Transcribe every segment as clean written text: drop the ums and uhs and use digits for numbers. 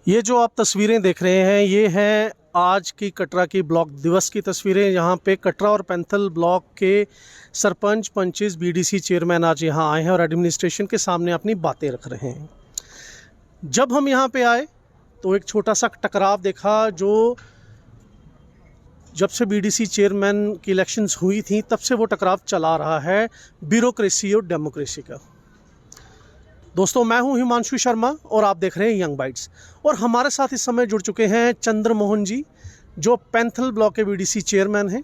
ये जो आप तस्वीरें देख रहे हैं ये हैं आज की कटरा की ब्लॉक दिवस की तस्वीरें। यहाँ पे कटरा और पैंथल ब्लॉक के सरपंच पंचेस बीडीसी चेयरमैन आज यहाँ आए हैं और एडमिनिस्ट्रेशन के सामने अपनी बातें रख रहे हैं। जब हम यहाँ पे आए तो एक छोटा सा टकराव देखा जो जब से बीडीसी चेयरमैन की इलेक्शंस हुई थी तब से वो टकराव चला रहा है ब्यूरोक्रेसी और डेमोक्रेसी का। दोस्तों, मैं हूं हिमांशु शर्मा और आप देख रहे हैं यंग बाइट्स। और हमारे साथ इस समय जुड़ चुके हैं चंद्र मोहन जी, जो पैंथल ब्लॉक के बीडीसी चेयरमैन हैं।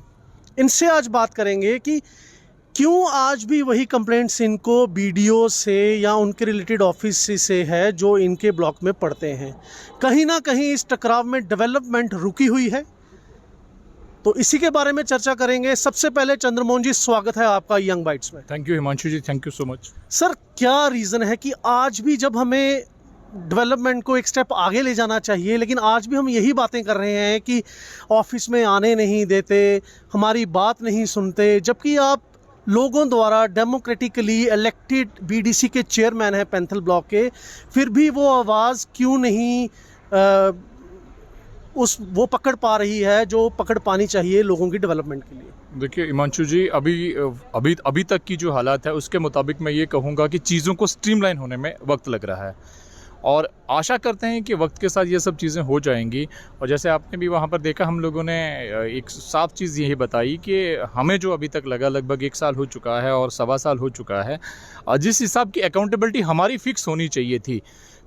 इनसे आज बात करेंगे कि क्यों आज भी वही कंप्लेंट्स इनको बीडीओ से या उनके रिलेटेड ऑफिस से है जो इनके ब्लॉक में पड़ते हैं। कहीं ना कहीं इस टकराव में डेवलपमेंट रुकी हुई है, तो इसी के बारे में चर्चा करेंगे। सबसे पहले चंद्रमोहन जी, स्वागत है आपका यंग बाइट्स में। Thank you Himanshu ji, thank you so much. Sir, क्या रीज़न है कि आज भी जब हमें डेवलपमेंट को एक स्टेप आगे ले जाना चाहिए, लेकिन आज भी हम यही बातें कर रहे हैं कि ऑफिस में आने नहीं देते, हमारी बात नहीं सुनते, जबकि आप लोगों द्वारा डेमोक्रेटिकली इलेक्टेड बीडीसी के चेयरमैन हैं पैंथल ब्लॉक के, फिर भी वो आवाज़ क्यों नहीं वो पकड़ पा रही है जो पकड़ पानी चाहिए लोगों की डेवलपमेंट के लिए? देखिए हिमांशु जी, अभी तक की जो हालात है उसके मुताबिक मैं ये कहूँगा कि चीज़ों को स्ट्रीमलाइन होने में वक्त लग रहा है और आशा करते हैं कि वक्त के साथ ये सब चीज़ें हो जाएंगी। और जैसे आपने भी वहाँ पर देखा, हम लोगों ने एक साफ चीज़ यही बताई कि हमें जो अभी तक लगा लगभग 1 साल हो चुका है और 1.25 साल हो चुका है, जिस हिसाब की अकाउंटेबिलिटी हमारी फ़िक्स होनी चाहिए थी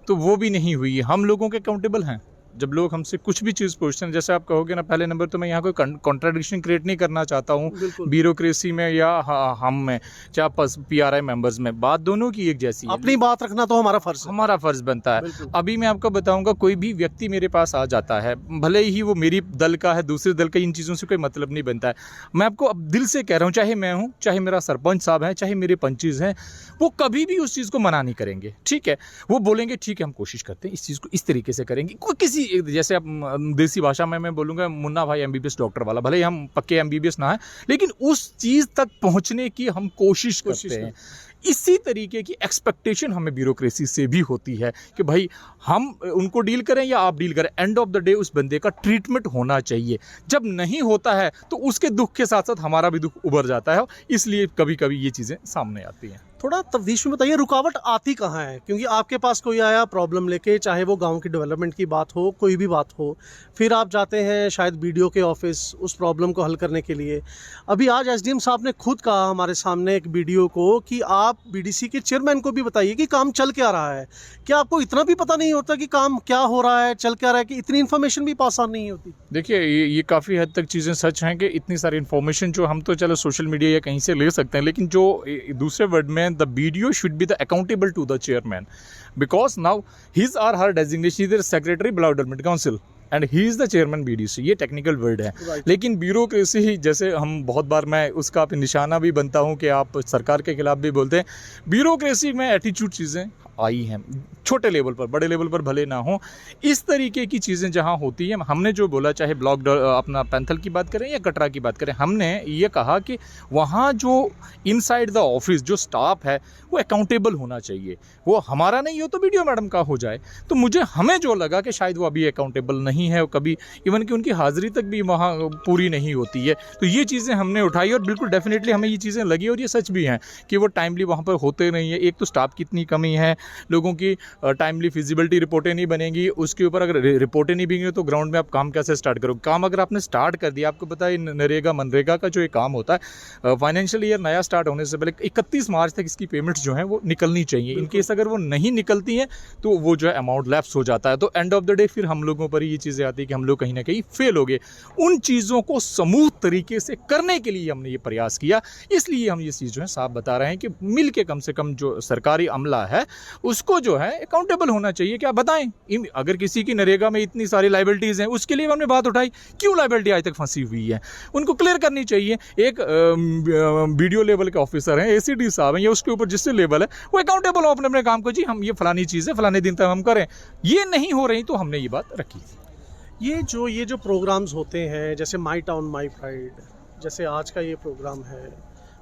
तो वो भी नहीं हुई। हम लोगों के अकाउंटेबल हैं जब लोग हमसे कुछ भी चीज़ पूछते हैं। जैसे आप कहोगे ना, पहले नंबर तो मैं यहाँ कोई कॉन्ट्राडिक्शन क्रिएट नहीं करना चाहता हूँ ब्यूरोक्रेसी में या हम में, चाहे पीआरआई मेंबर्स में, बात दोनों की एक जैसी है। अपनी बात रखना तो हमारा फर्ज बनता है। अभी मैं आपको बताऊंगा, कोई भी व्यक्ति मेरे पास आ जाता है, भले ही वो मेरी दल का है, दूसरे दल का, इन चीज़ों से कोई मतलब नहीं बनता है। मैं आपको अब दिल से कह रहा हूँ, चाहे मैं हूँ, चाहे मेरा सरपंच साहब है, चाहे मेरे पंचेस हैं, वो कभी भी उस चीज़ को मना नहीं करेंगे। ठीक है, वो बोलेंगे ठीक है, हम कोशिश करते हैं, इस चीज़ को इस तरीके से करेंगे। कोई किसी, जैसे आप देसी भाषा में मैं बोलूँगा, मुन्ना भाई एमबीबीएस डॉक्टर वाला, भले ही हम पक्के एमबीबीएस ना है, लेकिन उस चीज़ तक पहुँचने की हम कोशिश करते हैं। इसी तरीके की एक्सपेक्टेशन हमें ब्यूरोक्रेसी से भी होती है कि भाई हम उनको डील करें या आप डील करें, एंड ऑफ द डे उस बंदे का ट्रीटमेंट होना चाहिए। जब नहीं होता है तो उसके दुख के साथ साथ हमारा भी दुख उभर जाता है, इसलिए कभी कभी ये चीज़ें सामने आती हैं। थोड़ा तफ्तीश में बताइए, रुकावट आती कहाँ है? क्योंकि आपके पास कोई आया प्रॉब्लम लेके, चाहे वो गांव की डेवलपमेंट की बात हो, कोई भी बात हो, फिर आप जाते हैं शायद बीडीओ के ऑफिस उस प्रॉब्लम को हल करने के लिए। अभी आज एसडीएम साहब ने खुद कहा हमारे सामने एक बीडीओ को कि आप बीडीसी के चेयरमैन को भी बताइए कि काम चल क्या रहा है। क्या आपको इतना भी पता नहीं होता कि काम क्या हो रहा है, चल क्या रहा है, कि इतनी इन्फॉर्मेशन भी पास ऑन नहीं होती? देखिए, ये काफ़ी हद तक चीज़ें सच हैं कि इतनी सारी इन्फॉर्मेशन जो हम तो चलो सोशल मीडिया या कहीं से ले सकते हैं, लेकिन जो दूसरे वर्ड में the BDO should be the accountable to the chairman, because now his or her designation is the secretary block development council and he is the chairman BDC. ये टेक्निकल वर्ड है, लेकिन ब्यूरोक्रेसी, जैसे हम बहुत बार, मैं उसका निशाना भी बनता हूँ कि आप सरकार के खिलाफ भी बोलते हैं, ब्यूरोक्रेसी में एटीट्यूड चीज़ें आई हैं, छोटे लेवल पर, बड़े लेवल पर भले ना हो, इस तरीके की चीज़ें जहाँ होती हैं। हमने जो बोला, चाहे ब्लॉक अपना पैंथल की बात करें या कटरा की बात करें, हमने ये कहा कि वहाँ जो इनसाइड द ऑफिस जो स्टाफ है वो अकाउंटेबल होना चाहिए। वो हमारा नहीं हो तो वीडियो मैडम का हो जाए। तो हमें जो लगा कि शायद वो अभी अकाउंटेबल नहीं है, कभी इवन कि उनकी हाज़िरी तक भी वहाँ पूरी नहीं होती है। तो ये चीज़ें हमने उठाई और बिल्कुल डेफिनेटली हमें ये चीज़ें लगी और ये सच भी हैं कि वो टाइमली वहाँ पर होते नहीं है। एक तो स्टाफ की इतनी कमी है, लोगों की टाइमली फिजिबिलिटी रिपोर्टें नहीं बनेंगी, उसके ऊपर अगर रिपोर्टें नहीं बनेंगी तो ग्राउंड में आप काम कैसे स्टार्ट करोगे? काम अगर आपने स्टार्ट कर दिया, आपको पता है नरेगा मनरेगा का जो ये काम होता है, फाइनेंशियल ईयर नया स्टार्ट होने से पहले 31 मार्च तक इसकी पेमेंट्स जो हैं वो निकलनी चाहिए। इन केस अगर वो नहीं निकलती हैं तो वो जो है अमाउंट लैप्स हो जाता है। तो एंड ऑफ द डे फिर हम लोगों पर ये चीज़ें आती है कि हम लोग कहीं ना कहीं फेल हो गए। उन चीज़ों को स्मूथ तरीके से करने के लिए हमने ये प्रयास किया, इसलिए हम ये चीज़ जो है साफ बता रहे हैं कि मिल के कम से कम जो सरकारी अमला है उसको जो है अकाउंटेबल होना चाहिए। क्या बताएं, अगर किसी की नरेगा में इतनी सारी लाइबिलिटीज़ हैं, उसके लिए हमने बात उठाई, क्यों लाइबिलिटी आज तक फंसी हुई है, उनको क्लियर करनी चाहिए। एक बीडीओ लेवल के ऑफिसर हैं, एसीडी साहब हैं, या उसके ऊपर जिससे लेवल है, वो अकाउंटेबल हो अपने अपने काम को। जी हम ये फलानी चीज़ है, फलाने दिन तक हम करें, ये नहीं हो रही, तो हमने ये बात रखी थी। ये जो प्रोग्राम्स होते हैं, जैसे माई टाउन माई प्राइड, जैसे आज का ये प्रोग्राम है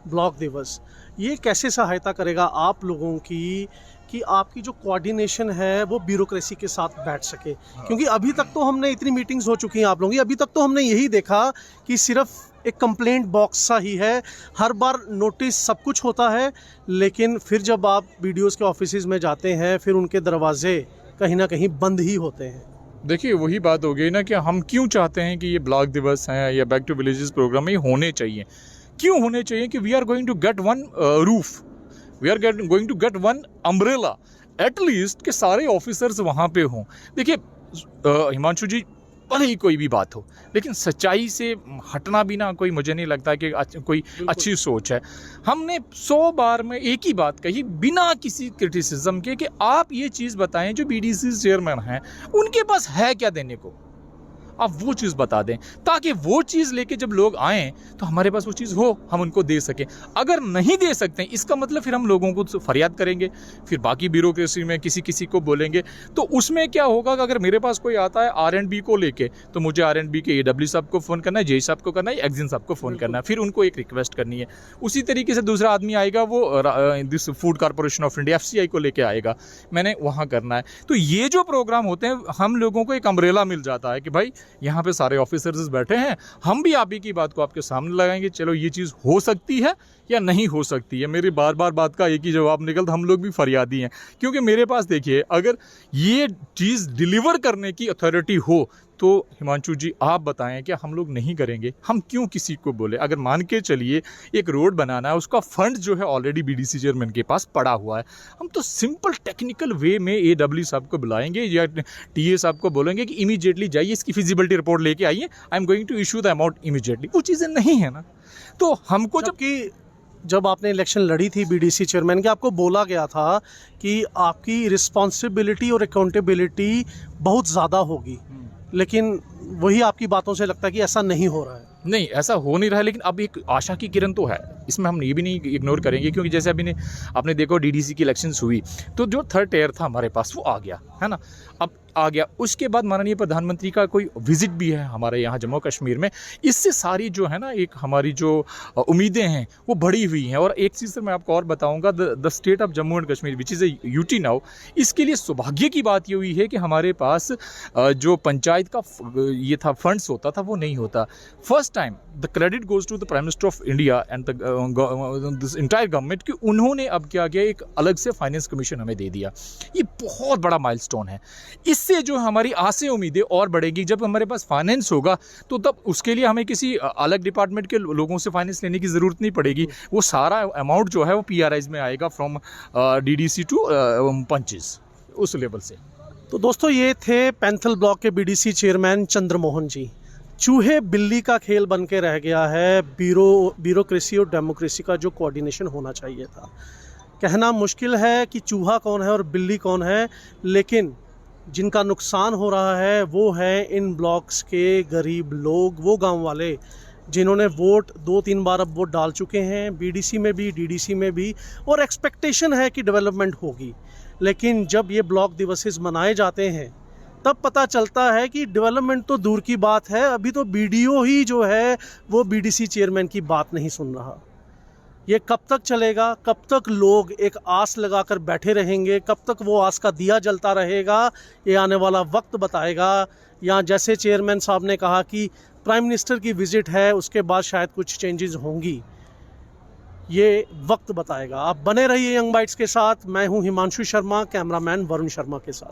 ब्लॉक दिवस, ये कैसे सहायता करेगा आप लोगों की कि आपकी जो कोऑर्डिनेशन है वो ब्यूरोक्रेसी के साथ बैठ सके, क्योंकि अभी तक तो हमने इतनी मीटिंग्स हो चुकी हैं आप लोगों की, अभी तक तो हमने यही देखा कि सिर्फ एक कंप्लेंट बॉक्स सा ही है, हर बार नोटिस सब कुछ होता है, लेकिन फिर जब आप बीडीओज़ के ऑफिसेज में जाते हैं फिर उनके दरवाजे कहीं ना कहीं बंद ही होते हैं। देखिए वही बात हो गई ना कि हम क्यों चाहते हैं कि ये ब्लॉक दिवस हैं या बैक टू विलेजेस प्रोग्राम ये होने चाहिए। क्यों होने चाहिए कि we are going to get one roof, we are going to get one umbrella, at least के सारे ऑफिसर्स वहाँ पे हों। देखिए हिमांशु जी, भले ही कोई भी बात हो, लेकिन सच्चाई से हटना भी ना कोई, मुझे नहीं लगता कि कोई अच्छी सोच है। हमने 100 बार में एक ही बात कही बिना किसी क्रिटिसिज्म के कि आप ये चीज़ बताएं जो बीडीसी चेयरमैन हैं उनके पास है क्या देने को, आप वो चीज़ बता दें ताकि वो चीज़ लेके जब लोग आएँ तो हमारे पास वो चीज़ हो, हम उनको दे सकें। अगर नहीं दे सकते इसका मतलब फिर हम लोगों को फरियाद करेंगे, फिर बाकी ब्यूरोक्रेसी में किसी किसी को बोलेंगे। तो उसमें क्या होगा कि अगर मेरे पास कोई आता है R&B को लेके तो मुझे R&B के AW साहब को फ़ोन करना है, JE साहब को करना है, एक्जिन साहब को फ़ोन करना है, फिर उनको एक रिक्वेस्ट करनी है। उसी तरीके से दूसरा आदमी आएगा, वो this food corporation of India FCI को लेके आएगा, मैंने वहाँ करना है। तो ये जो प्रोग्राम होते हैं हम लोगों को एक अम्ब्रेला मिल जाता है कि भाई यहाँ पे सारे ऑफिसर्स बैठे हैं, हम भी आप ही की बात को आपके सामने लगाएंगे, चलो ये चीज़ हो सकती है या नहीं हो सकती है। मेरी बार बार बात का एक ही जवाब निकलता, हम लोग भी फरियादी हैं। क्योंकि मेरे पास देखिए, अगर ये चीज़ डिलीवर करने की अथॉरिटी हो तो हिमांशु जी आप बताएं कि हम लोग नहीं करेंगे, हम क्यों किसी को बोले। अगर मान के चलिए एक रोड बनाना है, उसका फंड जो है ऑलरेडी BDC चेयरमैन के पास पड़ा हुआ है, हम तो सिंपल टेक्निकल वे में AW साहब को बुलाएंगे या TA साहब को बोलेंगे कि इमीडिएटली जाइए इसकी फिजिबिलिटी रिपोर्ट लेके आइए, I am going to issue the amount immediately. वो चीज़ें नहीं है ना। तो हमको जब आपने इलेक्शन लड़ी थी BDC चेयरमैन की, आपको बोला गया था कि आपकी रिस्पॉन्सिबिलिटी और अकाउंटेबिलिटी बहुत ज़्यादा होगी, लेकिन वही आपकी बातों से लगता है कि ऐसा नहीं हो रहा है। नहीं, ऐसा हो नहीं रहा है, लेकिन अब एक आशा की किरण तो है, इसमें हम ये भी नहीं इग्नोर करेंगे। क्योंकि जैसे अभी आपने देखो DDC की इलेक्शंस हुई तो जो थर्ड टियर था हमारे पास वो आ गया है ना, अब आ गया। उसके बाद माननीय प्रधानमंत्री का कोई विजिट भी है हमारे यहाँ जम्मू कश्मीर में, इससे सारी जो है ना एक हमारी जो उम्मीदें हैं वो बढ़ी हुई हैं। और एक चीज़ से मैं आपको और बताऊँगा, the state of Jammu and Kashmir which is a UT now, इसके लिए सौभाग्य की बात ये हुई है कि हमारे पास जो पंचायत का ये था फंड्स होता था वो नहीं होता। First time the credit goes to the prime minister of India and this entire government कि उन्होंने अब क्या किया, एक अलग से फाइनेंस कमीशन हमें दे दिया। ये बहुत बड़ा माइलस्टोन है। इससे जो हमारी आसें उम्मीदें और बढ़ेगी। जब हमारे पास फाइनेंस होगा तो तब उसके लिए हमें किसी अलग डिपार्टमेंट के लोगों से फाइनेंस लेने की ज़रूरत नहीं पड़ेगी। वो सारा अमाउंट जो है वो PRIs में आएगा फ्रॉम DDC टू पंचेस, उस लेवल से। तो दोस्तों ये थे पैंथल ब्लॉक के BDC चेयरमैन चंद्रमोहन जी। चूहे बिल्ली का खेल बन के रह गया है ब्यूरोक्रेसी और डेमोक्रेसी का जो कोऑर्डिनेशन होना चाहिए था। कहना मुश्किल है कि चूहा कौन है और बिल्ली कौन है, लेकिन जिनका नुकसान हो रहा है वो है इन ब्लॉक्स के गरीब लोग, वो गांव वाले जिन्होंने वोट 2-3 बार अब वोट डाल चुके हैं, BDC में भी DDC में भी, और एक्सपेक्टेशन है कि डेवलपमेंट होगी। लेकिन जब ये ब्लॉक दिवसेस मनाए जाते हैं तब पता चलता है कि डेवलपमेंट तो दूर की बात है, अभी तो BDO ही जो है वो BDC चेयरमैन की बात नहीं सुन रहा। ये कब तक चलेगा, कब तक लोग एक आस लगाकर बैठे रहेंगे, कब तक वो आस का दिया जलता रहेगा, ये आने वाला वक्त बताएगा। या जैसे चेयरमैन साहब ने कहा कि प्राइम मिनिस्टर की विज़िट है, उसके बाद शायद कुछ चेंजेस होंगी, ये वक्त बताएगा। आप बने रहिए यंग बाइट्स के साथ। मैं हूं हिमांशु शर्मा, कैमरामैन वरुण शर्मा के साथ।